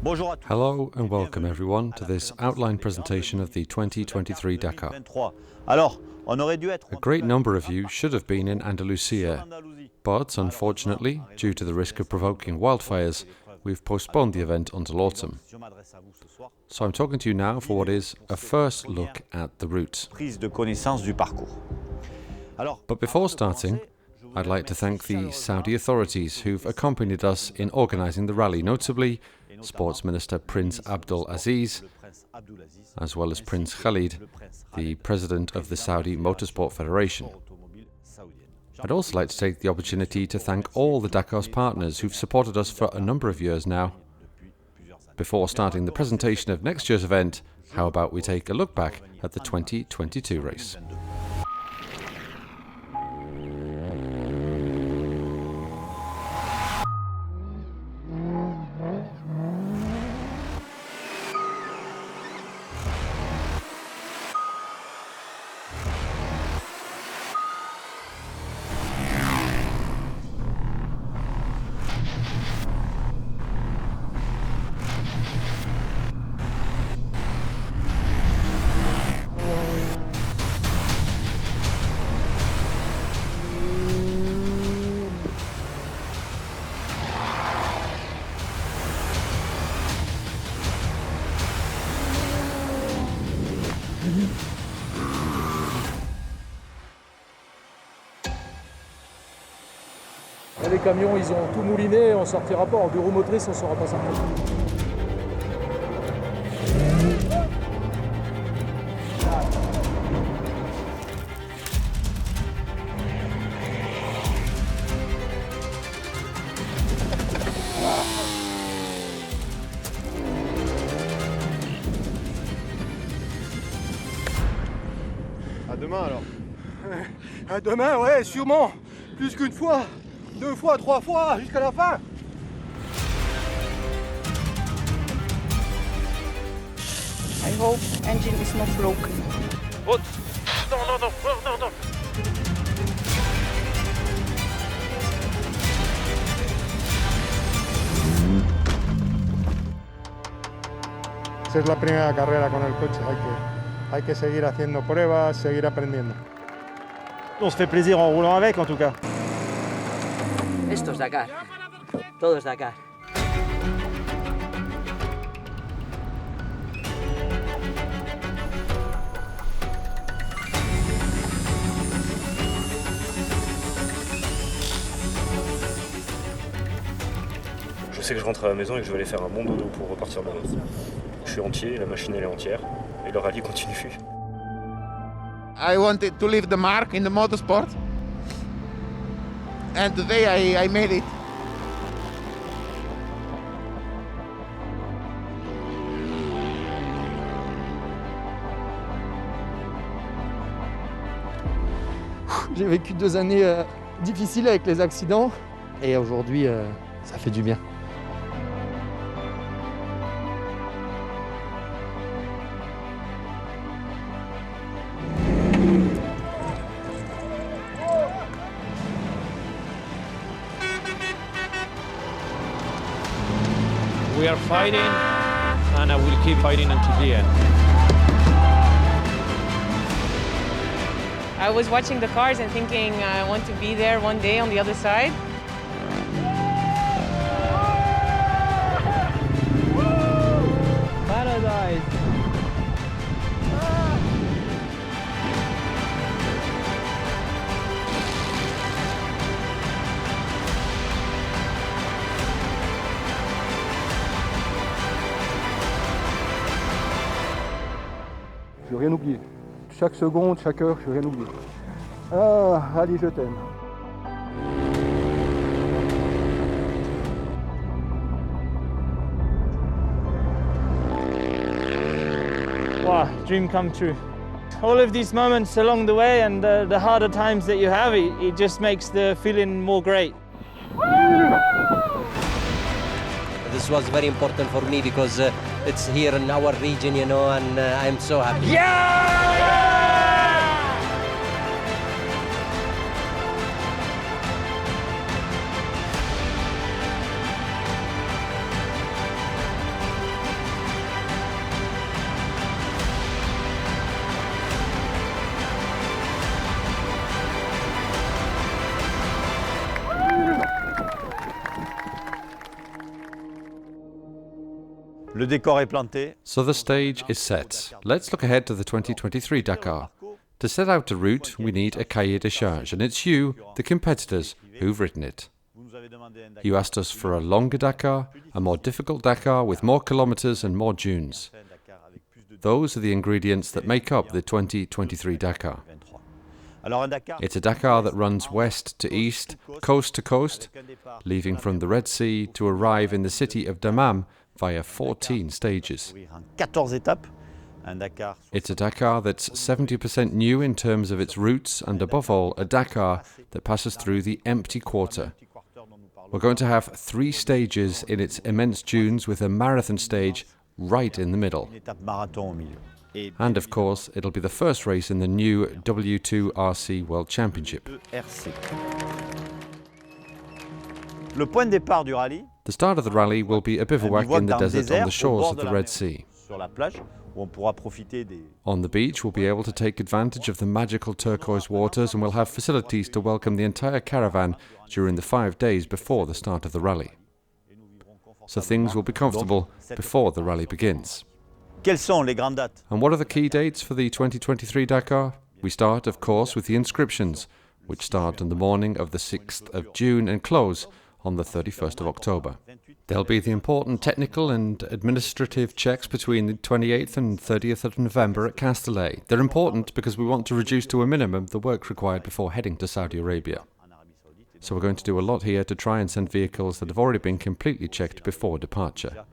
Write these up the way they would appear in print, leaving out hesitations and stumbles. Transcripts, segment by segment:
Hello and welcome everyone to this outline presentation of the 2023 Dakar. A great number of you should have been in Andalusia, but unfortunately, due to the risk of provoking wildfires, we've postponed the event until autumn. So I'm talking to you now for what is a first look at the route. But before starting, I'd like to thank the Saudi authorities who've accompanied us in organising the rally, notably Sports Minister Prince Abdul Aziz, as well as Prince Khalid, the President of the Saudi Motorsport Federation. I'd also like to take the opportunity to thank all the Dakar's partners who've supported us for a number of years now. Before starting the presentation of next year's event, how about we take a look back at the 2022 race. Les camions, ils ont tout mouliné, on sortira pas. En bureau motrice, on ne saura pas sortir. À demain alors. À demain, ouais, sûrement. Plus qu'une fois. 2 fois, 3 fois, jusqu'à la fin. I hope engine is not broken. What? Non. Esa es la primera carrera con el coche, hay que seguir haciendo pruebas, seguir aprendiendo. On se fait plaisir en roulant avec en tout cas. Esto es Dakar, todo es Dakar. Je sais que je rentre à la maison et que je vais aller faire un bon dodo pour repartir demain. Je suis entier, la machine elle est entière et le rallye continue. I wanted to leave the mark in the motorsport. And today I made it. J'ai vécu 2 années difficiles avec les accidents et aujourd'hui ça fait du bien. We are fighting, and I will keep fighting until the end. I was watching the cars and thinking I want to be there one day on the other side. Paradise. Je n'ai rien oublié. Chaque seconde, chaque heure, je n'ai rien oublié. Ah, Ali, je t'aime. Wow, dream come true. All of these moments along the way and the harder times that you have, it just makes the feeling more great. This was very important for me because it's here in our region, you know, and I'm so happy. Yeah! Le décor est planté. So the stage is set. Let's look ahead to the 2023 Dakar. To set out a route, we need a cahier de charge, and it's you, the competitors, who've written it. You asked us for a longer Dakar, a more difficult Dakar with more kilometres and more dunes. Those are the ingredients that make up the 2023 Dakar. It's a Dakar that runs west to east, coast to coast, leaving from the Red Sea to arrive in the city of Dammam via 14 stages. It's a Dakar that's 70% new in terms of its routes, and above all, a Dakar that passes through the empty quarter. We're going to have 3 stages in its immense dunes with a marathon stage right in the middle. And of course, it'll be the first race in the new W2RC World Championship. The start of the rally will be a bivouac in the desert on the shores of the Red Sea. On the beach, we'll be able to take advantage of the magical turquoise waters, and we'll have facilities to welcome the entire caravan during the 5 days before the start of the rally. So things will be comfortable before the rally begins. And what are the key dates for the 2023 Dakar? We start, of course, with the inscriptions, which start on the morning of the 6th of June and close on the 31st of October. There'll be the important technical and administrative checks between the 28th and 30th of November at Castellet. They're important because we want to reduce to a minimum the work required before heading to Saudi Arabia. So we're going to do a lot here to try and send vehicles that have already been completely checked before departure.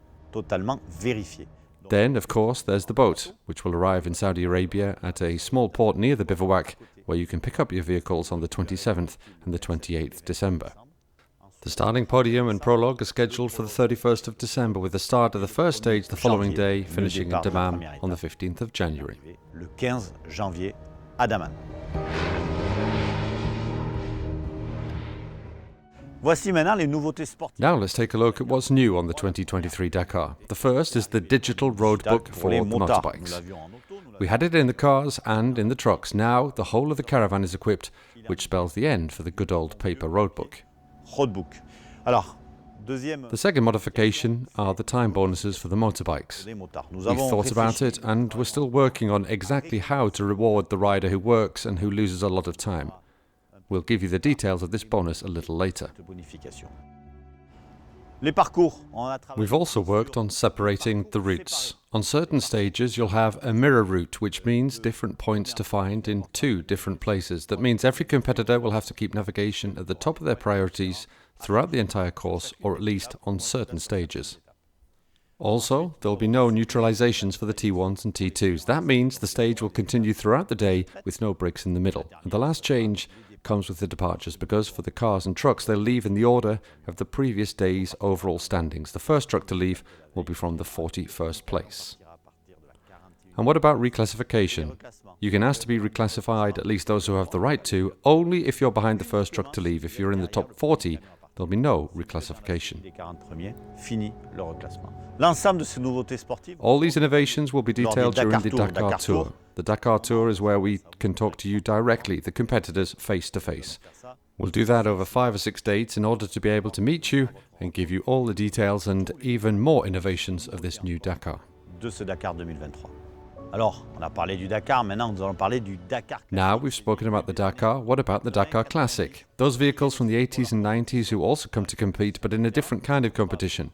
Then, of course, there's the boat, which will arrive in Saudi Arabia at a small port near the bivouac, where you can pick up your vehicles on the 27th and the 28th December. The starting podium and prologue are scheduled for the 31st of December, with the start of the first stage the following day, finishing in Dammam on the 15th of January. Le 15 janvier à Dammam. Now let's take a look at what's new on the 2023 Dakar. The first is the digital road book for the motorbikes. We had it in the cars and in the trucks. Now the whole of the caravan is equipped, which spells the end for the good old paper road book. The second modification are the time bonuses for the motorbikes. We've thought about it, and we're still working on exactly how to reward the rider who works and who loses a lot of time. We'll give you the details of this bonus a little later. We've also worked on separating the routes. On certain stages you'll have a mirror route, which means different points to find in 2 different places. That means every competitor will have to keep navigation at the top of their priorities throughout the entire course, or at least on certain stages. Also, there'll be no neutralizations for the T1s and T2s. That means the stage will continue throughout the day with no breaks in the middle. And the last change comes with the departures, because for the cars and trucks they'll leave in the order of the previous day's overall standings. The first truck to leave will be from the 41st place. And what about reclassification? You can ask to be reclassified, at least those who have the right to, only if you're behind the first truck to leave. If you're in the top 40, there'll be no reclassification. All these innovations will be detailed during the Dakar Tour. The Dakar Tour is where we can talk to you directly, the competitors, face to face. We'll do that over 5 or 6 dates in order to be able to meet you and give you all the details and even more innovations of this new Dakar. Now we've spoken about the Dakar, what about the Dakar Classic? Those vehicles from the 80s and 90s who also come to compete, but in a different kind of competition.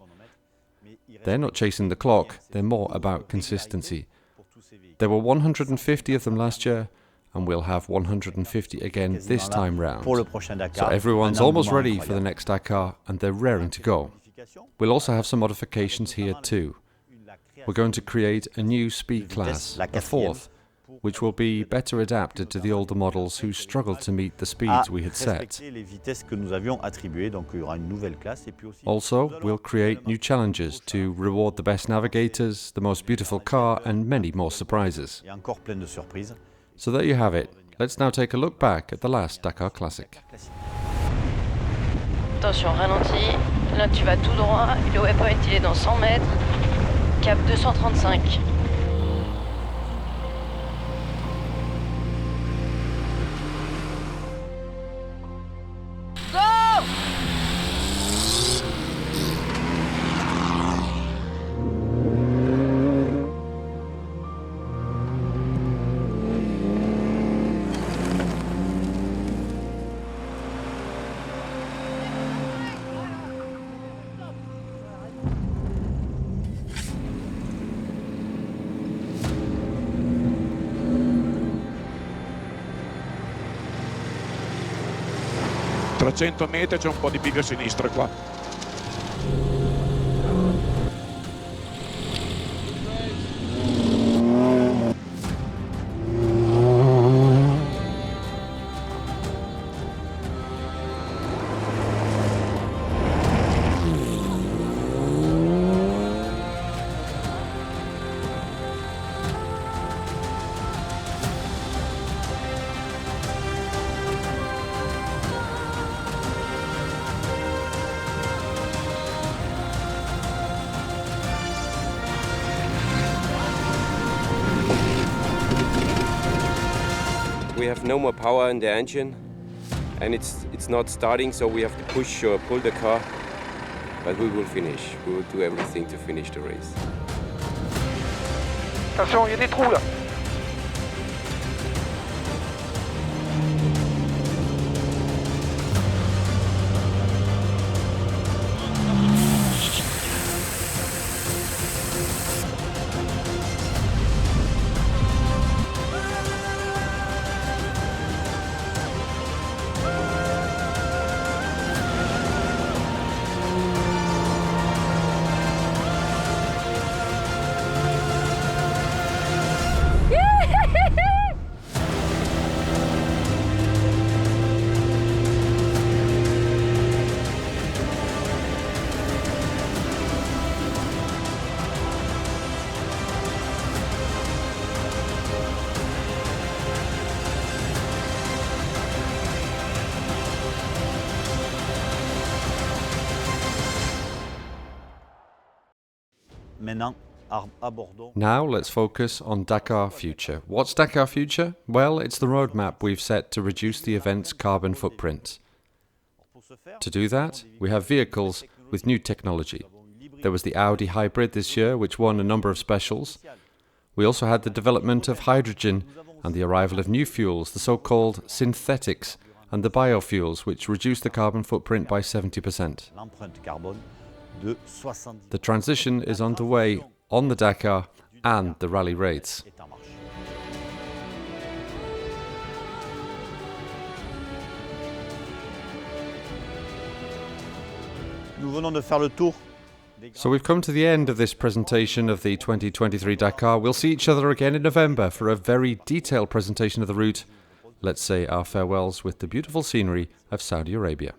They're not chasing the clock, they're more about consistency. There were 150 of them last year, and we'll have 150 again this time round. So everyone's almost ready for the next Dakar, and they're raring to go. We'll also have some modifications here too. We're going to create a new speed class, a 4th, which will be better adapted to the older models who struggled to meet the speeds we had set. Also, we'll create new challenges to reward the best navigators, the most beautiful car, and many more surprises. So there you have it. Let's now take a look back at the last Dakar Classic. Attention, ralenti. Là, tu vas tout droit. Le waypoint, il est dans 100 mètres. Cap 235. Go! 300 metri c'è un po' di bivio a sinistra qua. We have no more power in the engine and it's not starting, so we have to push or pull the car, but we will finish. We will do everything to finish the race. Attention, il y a des trous là. Now let's focus on Dakar Future. What's Dakar Future? Well, it's the roadmap we've set to reduce the event's carbon footprint. To do that, we have vehicles with new technology. There was the Audi hybrid this year, which won a number of specials. We also had the development of hydrogen and the arrival of new fuels, the so-called synthetics, and the biofuels, which reduce the carbon footprint by 70%. The transition is underway on the Dakar and the rally raids. So we've come to the end of this presentation of the 2023 Dakar. We'll see each other again in November for a very detailed presentation of the route. Let's say our farewells with the beautiful scenery of Saudi Arabia.